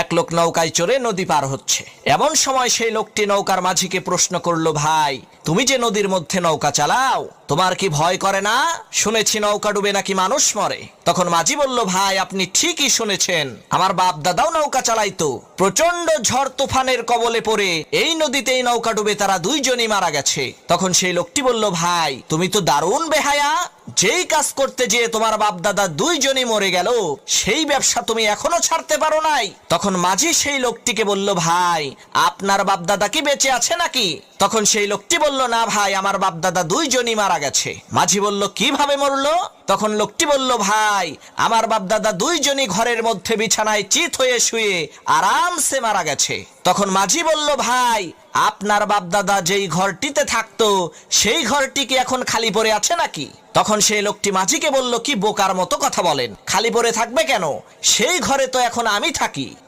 এক লোক নৌকায় চড়ে নদী পার হচ্ছে। এমন সময় সেই লোকটি নৌকার মাঝিকে প্রশ্ন করলো, ভাই তুমি যে নদীর মধ্যে নৌকা চালাও, তোমার কি ভয় করে না? শুনেছি নৌকা ডুবে নাকি মানুষ মরে। তখন মাঝি বলল, ভাই আপনি ঠিকই শুনেছেন, আমার বাপ দাদাও নৌকা চালাইতো। প্রচন্ড ঝড় তুফানের কবলে পড়ে এই নদীতেই নৌকা ডুবে তারা দুইজনই মারা গেছে। তখন সেই লোকটি বলল, ভাই তুমি তো দারুণ বেহায়া, যেই কাজ করতে যেয়ে তোমার বাপ দাদা দুইজনই মরে গেল, সেই ব্যবসা তুমি এখনো ছাড়তে পারো নাই। তখন মাঝি সেই লোকটিকে বলল, ভাই আপনার বাপ দাদা কি বেঁচে আছে নাকি? তখন সেই লোকটি বলল, না ভাই আমার বাপ দাদা দুইজনই মারা গেছে। মাঝি বলল, কিভাবে মরলো? তখন লোকটি বলল, ভাই আমার বাপ দাদা দুইজনই ঘরের মধ্যে বিছানায় চিত হয়ে শুয়ে আরামসে মারা গেছে। তখন মাঝি বলল, ভাই আপনার বাপ দাদা যেই ঘরটিতে থাকতো সেই ঘরটি কি এখন খালি পড়ে আছে নাকি? তখন সেই লোকটি মাঝিকে বলল, কি বোকার মতো কথা বলেন, খালি পড়ে থাকবে কেন? সেই ঘরে তো এখন আমি থাকি।